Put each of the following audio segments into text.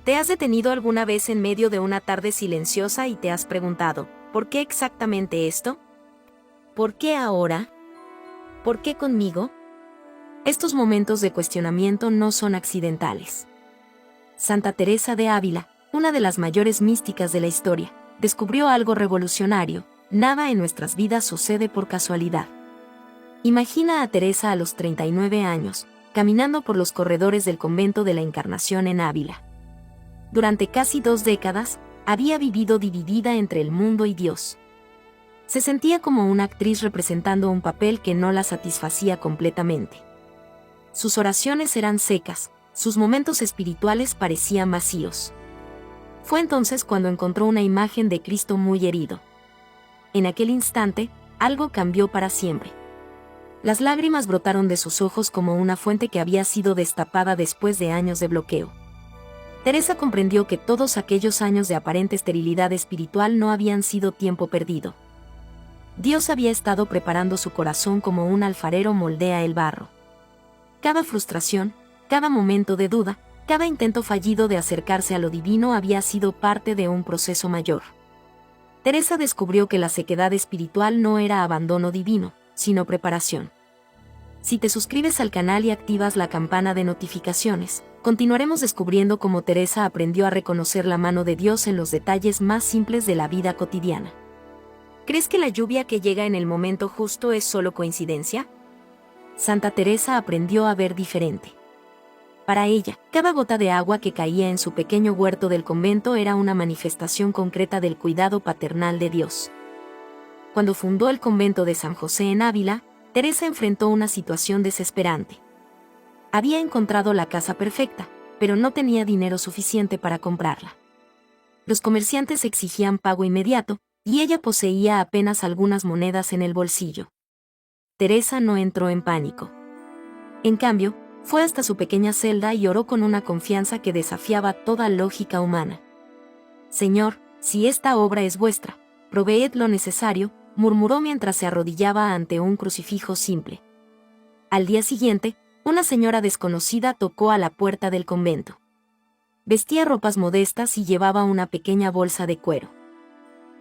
¿Te has detenido alguna vez en medio de una tarde silenciosa y te has preguntado, ¿por qué exactamente esto? ¿Por qué ahora? ¿Por qué conmigo? Estos momentos de cuestionamiento no son accidentales. Santa Teresa de Ávila, una de las mayores místicas de la historia, descubrió algo revolucionario: nada en nuestras vidas sucede por casualidad. Imagina a Teresa a los 39 años, caminando por los corredores del convento de la Encarnación en Ávila. Durante casi 2 décadas, había vivido dividida entre el mundo y Dios. Se sentía como una actriz representando un papel que no la satisfacía completamente. Sus oraciones eran secas, sus momentos espirituales parecían vacíos. Fue entonces cuando encontró una imagen de Cristo muy herido. En aquel instante, algo cambió para siempre. Las lágrimas brotaron de sus ojos como una fuente que había sido destapada después de años de bloqueo. Teresa comprendió que todos aquellos años de aparente esterilidad espiritual no habían sido tiempo perdido. Dios había estado preparando su corazón como un alfarero moldea el barro. Cada frustración, cada momento de duda, cada intento fallido de acercarse a lo divino había sido parte de un proceso mayor. Teresa descubrió que la sequedad espiritual no era abandono divino, sino preparación. Si te suscribes al canal y activas la campana de notificaciones, continuaremos descubriendo cómo Teresa aprendió a reconocer la mano de Dios en los detalles más simples de la vida cotidiana. ¿Crees que la lluvia que llega en el momento justo es solo coincidencia? Santa Teresa aprendió a ver diferente. Para ella, cada gota de agua que caía en su pequeño huerto del convento era una manifestación concreta del cuidado paternal de Dios. Cuando fundó el convento de San José en Ávila, Teresa enfrentó una situación desesperante. Había encontrado la casa perfecta, pero no tenía dinero suficiente para comprarla. Los comerciantes exigían pago inmediato, y ella poseía apenas algunas monedas en el bolsillo. Teresa no entró en pánico. En cambio, fue hasta su pequeña celda y oró con una confianza que desafiaba toda lógica humana. «Señor, si esta obra es vuestra, proveed lo necesario», murmuró mientras se arrodillaba ante un crucifijo simple. Al día siguiente, una señora desconocida tocó a la puerta del convento. Vestía ropas modestas y llevaba una pequeña bolsa de cuero.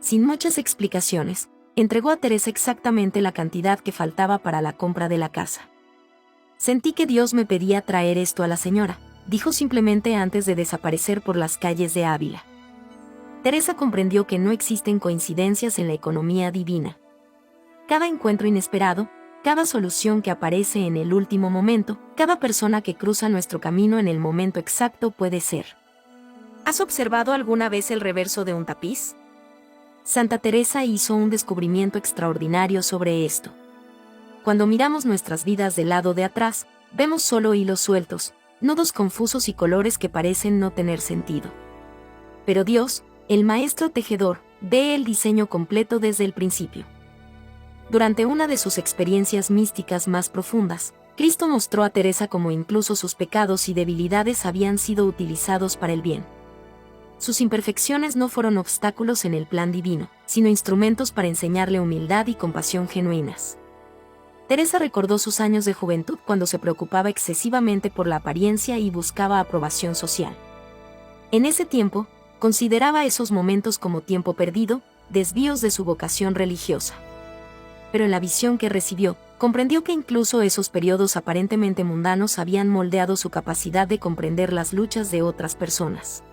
Sin muchas explicaciones, entregó a Teresa exactamente la cantidad que faltaba para la compra de la casa. «Sentí que Dios me pedía traer esto a la señora», dijo simplemente antes de desaparecer por las calles de Ávila. Teresa comprendió que no existen coincidencias en la economía divina. Cada encuentro inesperado, cada solución que aparece en el último momento, cada persona que cruza nuestro camino en el momento exacto puede ser. ¿Has observado alguna vez el reverso de un tapiz? Santa Teresa hizo un descubrimiento extraordinario sobre esto. Cuando miramos nuestras vidas del lado de atrás, vemos solo hilos sueltos, nudos confusos y colores que parecen no tener sentido. Pero Dios, el maestro tejedor, ve el diseño completo desde el principio. Durante una de sus experiencias místicas más profundas, Cristo mostró a Teresa cómo incluso sus pecados y debilidades habían sido utilizados para el bien. Sus imperfecciones no fueron obstáculos en el plan divino, sino instrumentos para enseñarle humildad y compasión genuinas. Teresa recordó sus años de juventud cuando se preocupaba excesivamente por la apariencia y buscaba aprobación social. En ese tiempo, consideraba esos momentos como tiempo perdido, desvíos de su vocación religiosa. Pero en la visión que recibió, comprendió que incluso esos periodos aparentemente mundanos habían moldeado su capacidad de comprender las luchas de otras personas.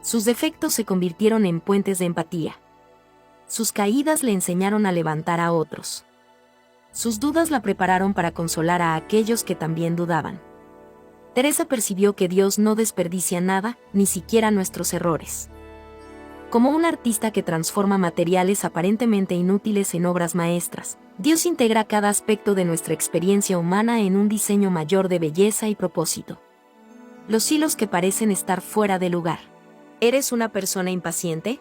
Sus defectos se convirtieron en puentes de empatía. Sus caídas le enseñaron a levantar a otros. Sus dudas la prepararon para consolar a aquellos que también dudaban. Teresa percibió que Dios no desperdicia nada, ni siquiera nuestros errores. Como un artista que transforma materiales aparentemente inútiles en obras maestras, Dios integra cada aspecto de nuestra experiencia humana en un diseño mayor de belleza y propósito. Los hilos que parecen estar fuera de lugar. ¿Eres una persona impaciente?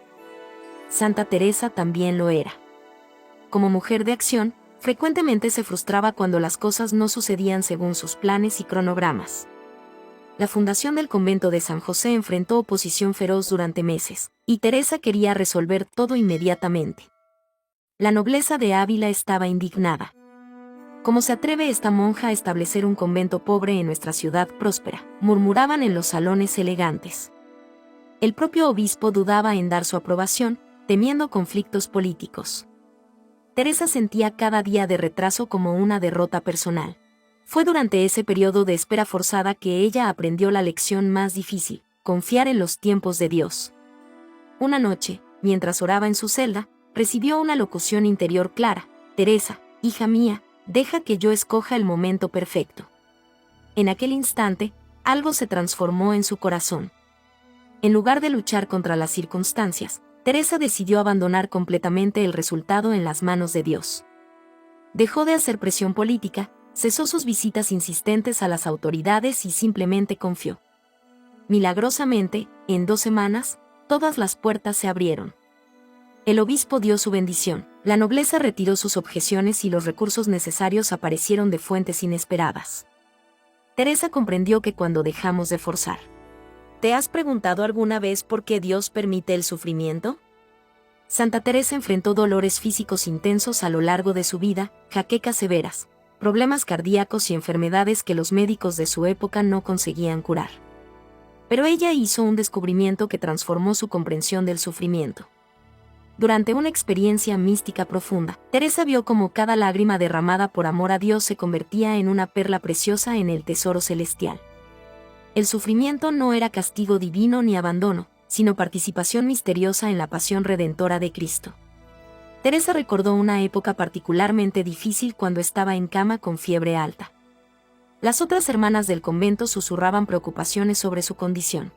Santa Teresa también lo era. Como mujer de acción, frecuentemente se frustraba cuando las cosas no sucedían según sus planes y cronogramas. La fundación del convento de San José enfrentó oposición feroz durante meses, y Teresa quería resolver todo inmediatamente. La nobleza de Ávila estaba indignada. ¿Cómo se atreve esta monja a establecer un convento pobre en nuestra ciudad próspera?, murmuraban en los salones elegantes. El propio obispo dudaba en dar su aprobación, temiendo conflictos políticos. Teresa sentía cada día de retraso como una derrota personal. Fue durante ese periodo de espera forzada que ella aprendió la lección más difícil: confiar en los tiempos de Dios. Una noche, mientras oraba en su celda, recibió una locución interior clara: Teresa, hija mía, deja que yo escoja el momento perfecto. En aquel instante, algo se transformó en su corazón. En lugar de luchar contra las circunstancias, Teresa decidió abandonar completamente el resultado en las manos de Dios. Dejó de hacer presión política, cesó sus visitas insistentes a las autoridades y simplemente confió. Milagrosamente, en 2 semanas, todas las puertas se abrieron. El obispo dio su bendición, la nobleza retiró sus objeciones y los recursos necesarios aparecieron de fuentes inesperadas. Teresa comprendió que cuando dejamos de forzar. ¿Te has preguntado alguna vez por qué Dios permite el sufrimiento? Santa Teresa enfrentó dolores físicos intensos a lo largo de su vida, jaquecas severas, problemas cardíacos y enfermedades que los médicos de su época no conseguían curar. Pero ella hizo un descubrimiento que transformó su comprensión del sufrimiento. Durante una experiencia mística profunda, Teresa vio cómo cada lágrima derramada por amor a Dios se convertía en una perla preciosa en el tesoro celestial. El sufrimiento no era castigo divino ni abandono, sino participación misteriosa en la pasión redentora de Cristo. Teresa recordó una época particularmente difícil cuando estaba en cama con fiebre alta. Las otras hermanas del convento susurraban preocupaciones sobre su condición.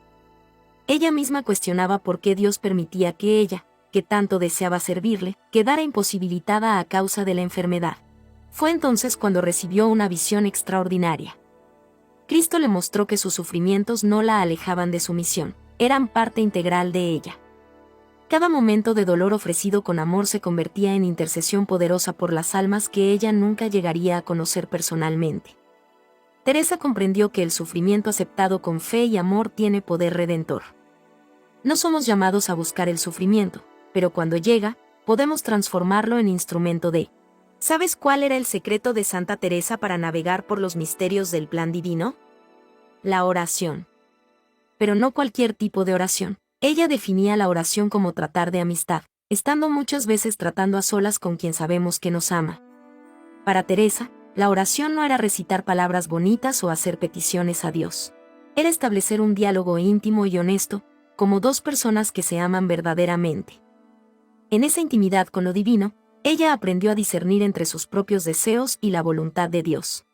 Ella misma cuestionaba por qué Dios permitía que ella, que tanto deseaba servirle, quedara imposibilitada a causa de la enfermedad. Fue entonces cuando recibió una visión extraordinaria. Cristo le mostró que sus sufrimientos no la alejaban de su misión, eran parte integral de ella. Cada momento de dolor ofrecido con amor se convertía en intercesión poderosa por las almas que ella nunca llegaría a conocer personalmente. Teresa comprendió que el sufrimiento aceptado con fe y amor tiene poder redentor. No somos llamados a buscar el sufrimiento, pero cuando llega, podemos transformarlo en instrumento de. ¿Sabes cuál era el secreto de Santa Teresa para navegar por los misterios del plan divino? La oración. Pero no cualquier tipo de oración. Ella definía la oración como tratar de amistad, estando muchas veces tratando a solas con quien sabemos que nos ama. Para Teresa, la oración no era recitar palabras bonitas o hacer peticiones a Dios. Era establecer un diálogo íntimo y honesto, como dos personas que se aman verdaderamente. En esa intimidad con lo divino, ella aprendió a discernir entre sus propios deseos y la voluntad de Dios.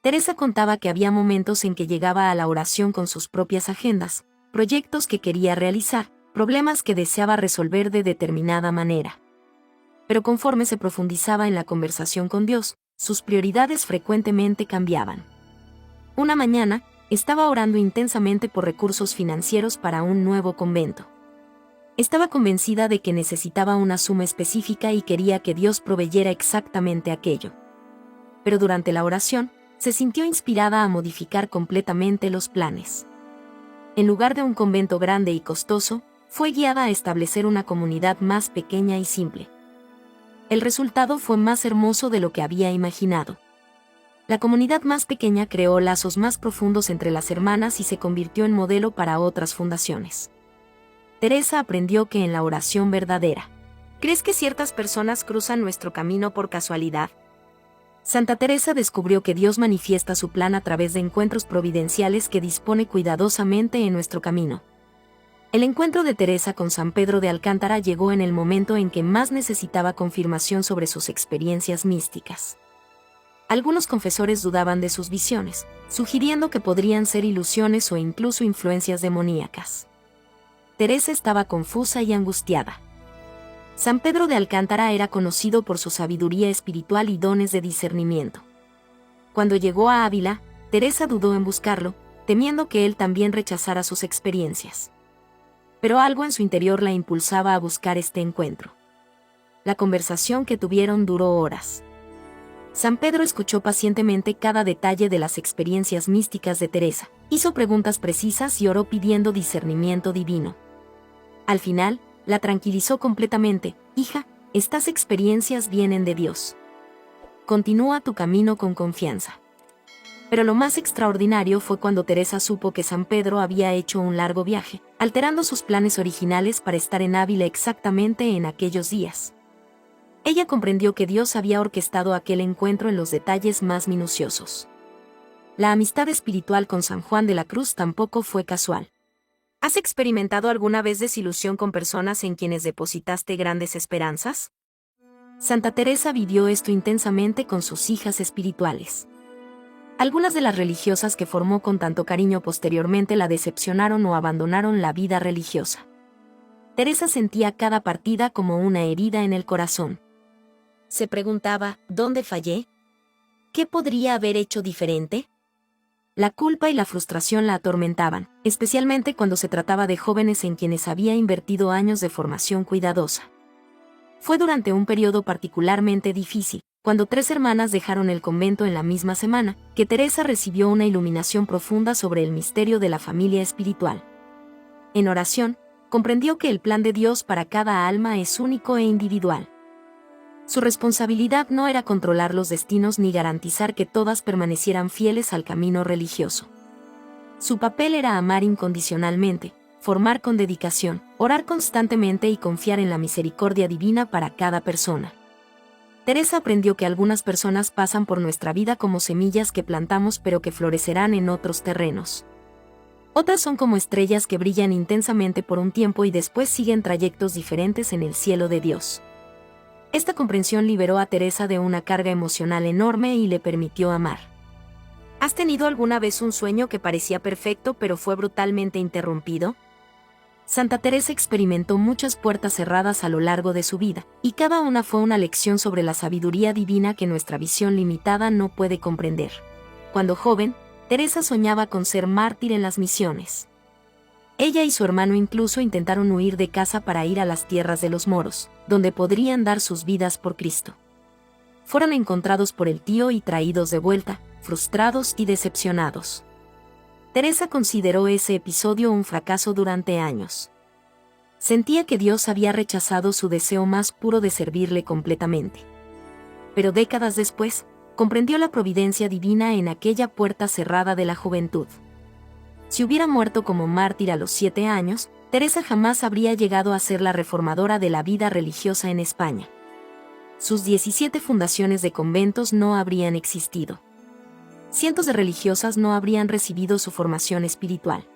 Teresa contaba que había momentos en que llegaba a la oración con sus propias agendas, proyectos que quería realizar, problemas que deseaba resolver de determinada manera. Pero conforme se profundizaba en la conversación con Dios, sus prioridades frecuentemente cambiaban. Una mañana, estaba orando intensamente por recursos financieros para un nuevo convento. Estaba convencida de que necesitaba una suma específica y quería que Dios proveyera exactamente aquello. Pero durante la oración, se sintió inspirada a modificar completamente los planes. En lugar de un convento grande y costoso, fue guiada a establecer una comunidad más pequeña y simple. El resultado fue más hermoso de lo que había imaginado. La comunidad más pequeña creó lazos más profundos entre las hermanas y se convirtió en modelo para otras fundaciones. Teresa aprendió que en la oración verdadera, ¿crees que ciertas personas cruzan nuestro camino por casualidad? Santa Teresa descubrió que Dios manifiesta su plan a través de encuentros providenciales que dispone cuidadosamente en nuestro camino. El encuentro de Teresa con San Pedro de Alcántara llegó en el momento en que más necesitaba confirmación sobre sus experiencias místicas. Algunos confesores dudaban de sus visiones, sugiriendo que podrían ser ilusiones o incluso influencias demoníacas. Teresa estaba confusa y angustiada. San Pedro de Alcántara era conocido por su sabiduría espiritual y dones de discernimiento. Cuando llegó a Ávila, Teresa dudó en buscarlo, temiendo que él también rechazara sus experiencias. Pero algo en su interior la impulsaba a buscar este encuentro. La conversación que tuvieron duró horas. San Pedro escuchó pacientemente cada detalle de las experiencias místicas de Teresa, hizo preguntas precisas y oró pidiendo discernimiento divino. Al final, la tranquilizó completamente: hija, estas experiencias vienen de Dios. Continúa tu camino con confianza. Pero lo más extraordinario fue cuando Teresa supo que San Pedro había hecho un largo viaje, alterando sus planes originales para estar en Ávila exactamente en aquellos días. Ella comprendió que Dios había orquestado aquel encuentro en los detalles más minuciosos. La amistad espiritual con San Juan de la Cruz tampoco fue casual. ¿Has experimentado alguna vez desilusión con personas en quienes depositaste grandes esperanzas? Santa Teresa vivió esto intensamente con sus hijas espirituales. Algunas de las religiosas que formó con tanto cariño posteriormente la decepcionaron o abandonaron la vida religiosa. Teresa sentía cada partida como una herida en el corazón. Se preguntaba, ¿dónde fallé? ¿Qué podría haber hecho diferente? La culpa y la frustración la atormentaban, especialmente cuando se trataba de jóvenes en quienes había invertido años de formación cuidadosa. Fue durante un periodo particularmente difícil, cuando 3 hermanas dejaron el convento en la misma semana, que Teresa recibió una iluminación profunda sobre el misterio de la familia espiritual. En oración, comprendió que el plan de Dios para cada alma es único e individual. Su responsabilidad no era controlar los destinos ni garantizar que todas permanecieran fieles al camino religioso. Su papel era amar incondicionalmente, formar con dedicación, orar constantemente y confiar en la misericordia divina para cada persona. Teresa aprendió que algunas personas pasan por nuestra vida como semillas que plantamos pero que florecerán en otros terrenos. Otras son como estrellas que brillan intensamente por un tiempo y después siguen trayectos diferentes en el cielo de Dios. Esta comprensión liberó a Teresa de una carga emocional enorme y le permitió amar. ¿Has tenido alguna vez un sueño que parecía perfecto pero fue brutalmente interrumpido? Santa Teresa experimentó muchas puertas cerradas a lo largo de su vida, y cada una fue una lección sobre la sabiduría divina que nuestra visión limitada no puede comprender. Cuando joven, Teresa soñaba con ser mártir en las misiones. Ella y su hermano incluso intentaron huir de casa para ir a las tierras de los moros, donde podrían dar sus vidas por Cristo. Fueron encontrados por el tío y traídos de vuelta, frustrados y decepcionados. Teresa consideró ese episodio un fracaso durante años. Sentía que Dios había rechazado su deseo más puro de servirle completamente. Pero décadas después, comprendió la providencia divina en aquella puerta cerrada de la juventud. Si hubiera muerto como mártir a los 7 años, Teresa jamás habría llegado a ser la reformadora de la vida religiosa en España. Sus 17 fundaciones de conventos no habrían existido. Cientos de religiosas no habrían recibido su formación espiritual.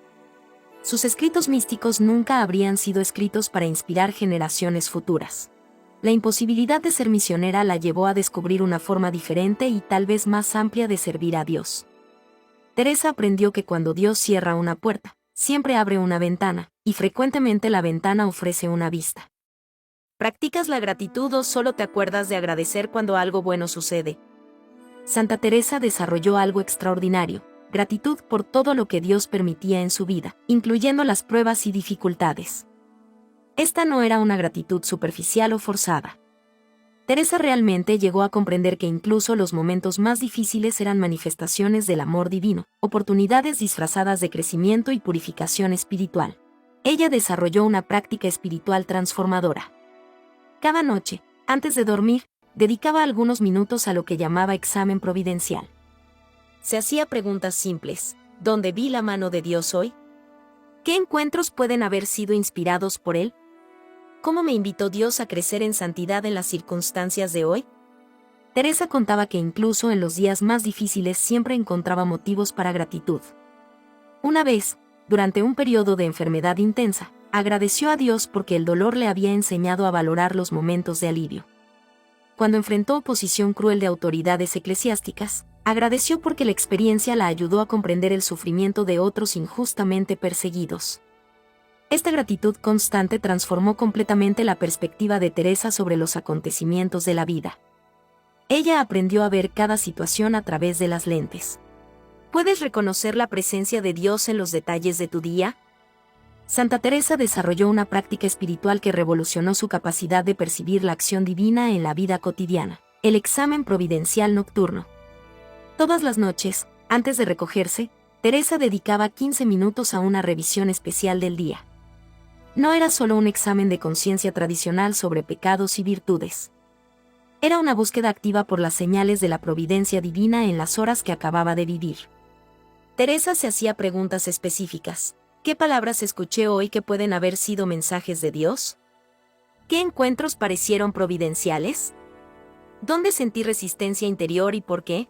Sus escritos místicos nunca habrían sido escritos para inspirar generaciones futuras. La imposibilidad de ser misionera la llevó a descubrir una forma diferente y tal vez más amplia de servir a Dios. Teresa aprendió que cuando Dios cierra una puerta, siempre abre una ventana, y frecuentemente la ventana ofrece una vista. ¿Practicas la gratitud o solo te acuerdas de agradecer cuando algo bueno sucede? Santa Teresa desarrolló algo extraordinario, gratitud por todo lo que Dios permitía en su vida, incluyendo las pruebas y dificultades. Esta no era una gratitud superficial o forzada. Teresa realmente llegó a comprender que incluso los momentos más difíciles eran manifestaciones del amor divino, oportunidades disfrazadas de crecimiento y purificación espiritual. Ella desarrolló una práctica espiritual transformadora. Cada noche, antes de dormir, dedicaba algunos minutos a lo que llamaba examen providencial. Se hacía preguntas simples: ¿dónde vi la mano de Dios hoy? ¿Qué encuentros pueden haber sido inspirados por Él? ¿Cómo me invitó Dios a crecer en santidad en las circunstancias de hoy? Teresa contaba que incluso en los días más difíciles siempre encontraba motivos para gratitud. Una vez, durante un periodo de enfermedad intensa, agradeció a Dios porque el dolor le había enseñado a valorar los momentos de alivio. Cuando enfrentó oposición cruel de autoridades eclesiásticas, agradeció porque la experiencia la ayudó a comprender el sufrimiento de otros injustamente perseguidos. Esta gratitud constante transformó completamente la perspectiva de Teresa sobre los acontecimientos de la vida. Ella aprendió a ver cada situación a través de las lentes. ¿Puedes reconocer la presencia de Dios en los detalles de tu día? Santa Teresa desarrolló una práctica espiritual que revolucionó su capacidad de percibir la acción divina en la vida cotidiana: el examen providencial nocturno. Todas las noches, antes de recogerse, Teresa dedicaba 15 minutos a una revisión especial del día. No era solo un examen de conciencia tradicional sobre pecados y virtudes. Era una búsqueda activa por las señales de la providencia divina en las horas que acababa de vivir. Teresa se hacía preguntas específicas. ¿Qué palabras escuché hoy que pueden haber sido mensajes de Dios? ¿Qué encuentros parecieron providenciales? ¿Dónde sentí resistencia interior y por qué?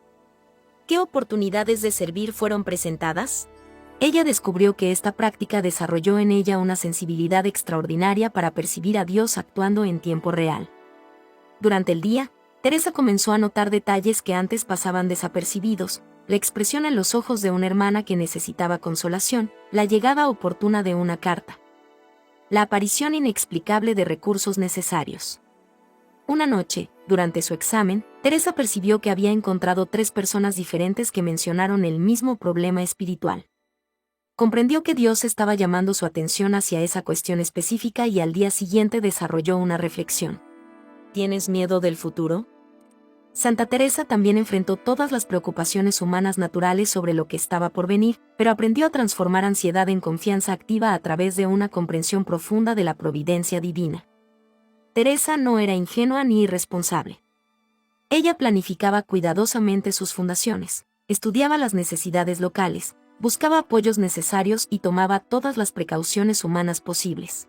¿Qué oportunidades de servir fueron presentadas? Ella descubrió que esta práctica desarrolló en ella una sensibilidad extraordinaria para percibir a Dios actuando en tiempo real. Durante el día, Teresa comenzó a notar detalles que antes pasaban desapercibidos: la expresión en los ojos de una hermana que necesitaba consolación, la llegada oportuna de una carta, la aparición inexplicable de recursos necesarios. Una noche, durante su examen, Teresa percibió que había encontrado 3 personas diferentes que mencionaron el mismo problema espiritual. Comprendió que Dios estaba llamando su atención hacia esa cuestión específica y al día siguiente desarrolló una reflexión. ¿Tienes miedo del futuro? Santa Teresa también enfrentó todas las preocupaciones humanas naturales sobre lo que estaba por venir, pero aprendió a transformar ansiedad en confianza activa a través de una comprensión profunda de la providencia divina. Teresa no era ingenua ni irresponsable. Ella planificaba cuidadosamente sus fundaciones, estudiaba las necesidades locales, buscaba apoyos necesarios y tomaba todas las precauciones humanas posibles.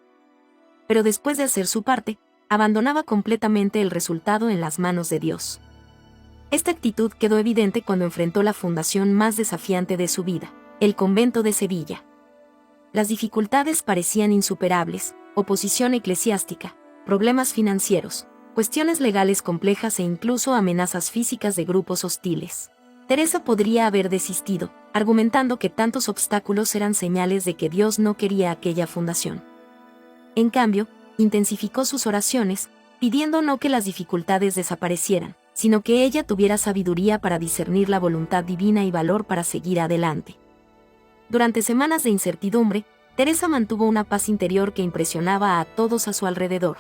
Pero después de hacer su parte, abandonaba completamente el resultado en las manos de Dios. Esta actitud quedó evidente cuando enfrentó la fundación más desafiante de su vida, el convento de Sevilla. Las dificultades parecían insuperables: oposición eclesiástica, problemas financieros, cuestiones legales complejas e incluso amenazas físicas de grupos hostiles. Teresa podría haber desistido, argumentando que tantos obstáculos eran señales de que Dios no quería aquella fundación. En cambio, intensificó sus oraciones, pidiendo no que las dificultades desaparecieran, sino que ella tuviera sabiduría para discernir la voluntad divina y valor para seguir adelante. Durante semanas de incertidumbre, Teresa mantuvo una paz interior que impresionaba a todos a su alrededor.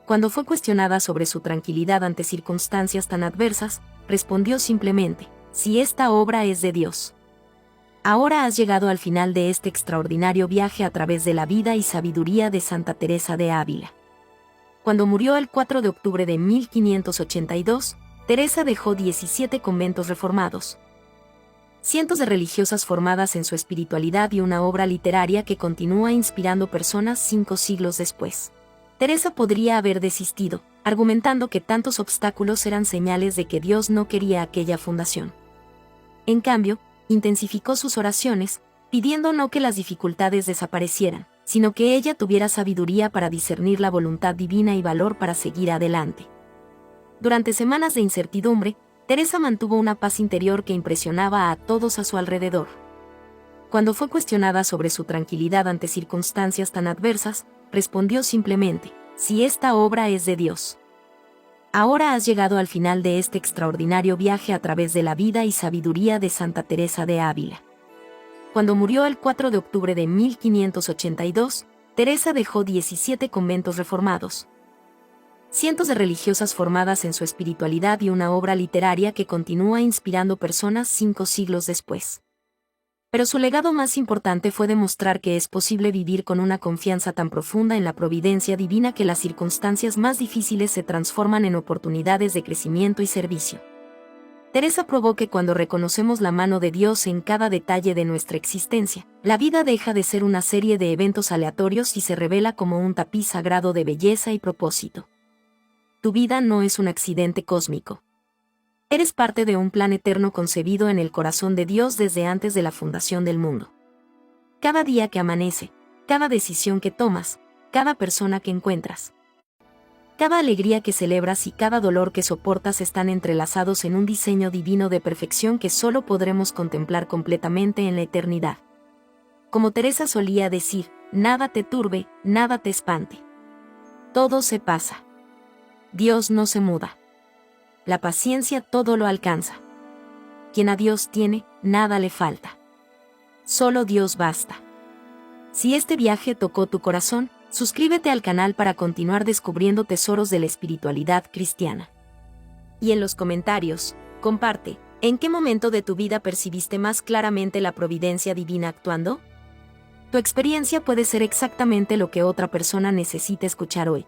Cuando fue cuestionada sobre su tranquilidad ante circunstancias tan adversas, respondió simplemente: si esta obra es de Dios. Ahora has llegado al final de este extraordinario viaje a través de la vida y sabiduría de Santa Teresa de Ávila. Cuando murió el 4 de octubre de 1582, Teresa dejó 17 conventos reformados, cientos de religiosas formadas en su espiritualidad y una obra literaria que continúa inspirando personas 5 siglos después. Teresa podría haber desistido, argumentando que tantos obstáculos eran señales de que Dios no quería aquella fundación. En cambio, intensificó sus oraciones, pidiendo no que las dificultades desaparecieran, sino que ella tuviera sabiduría para discernir la voluntad divina y valor para seguir adelante. Durante semanas de incertidumbre, Teresa mantuvo una paz interior que impresionaba a todos a su alrededor. Cuando fue cuestionada sobre su tranquilidad ante circunstancias tan adversas, respondió simplemente: si esta obra es de Dios. Ahora has llegado al final de este extraordinario viaje a través de la vida y sabiduría de Santa Teresa de Ávila. Cuando murió el 4 de octubre de 1582, Teresa dejó 17 conventos reformados, cientos de religiosas formadas en su espiritualidad y una obra literaria que continúa inspirando personas 5 siglos después. Pero su legado más importante fue demostrar que es posible vivir con una confianza tan profunda en la providencia divina que las circunstancias más difíciles se transforman en oportunidades de crecimiento y servicio. Teresa probó que cuando reconocemos la mano de Dios en cada detalle de nuestra existencia, la vida deja de ser una serie de eventos aleatorios y se revela como un tapiz sagrado de belleza y propósito. Tu vida no es un accidente cósmico. Eres parte de un plan eterno concebido en el corazón de Dios desde antes de la fundación del mundo. Cada día que amanece, cada decisión que tomas, cada persona que encuentras, cada alegría que celebras y cada dolor que soportas están entrelazados en un diseño divino de perfección que solo podremos contemplar completamente en la eternidad. Como Teresa solía decir: nada te turbe, nada te espante. Todo se pasa. Dios no se muda. La paciencia todo lo alcanza. Quien a Dios tiene, nada le falta. Solo Dios basta. Si este viaje tocó tu corazón, suscríbete al canal para continuar descubriendo tesoros de la espiritualidad cristiana. Y en los comentarios, comparte, ¿en qué momento de tu vida percibiste más claramente la providencia divina actuando? Tu experiencia puede ser exactamente lo que otra persona necesita escuchar hoy.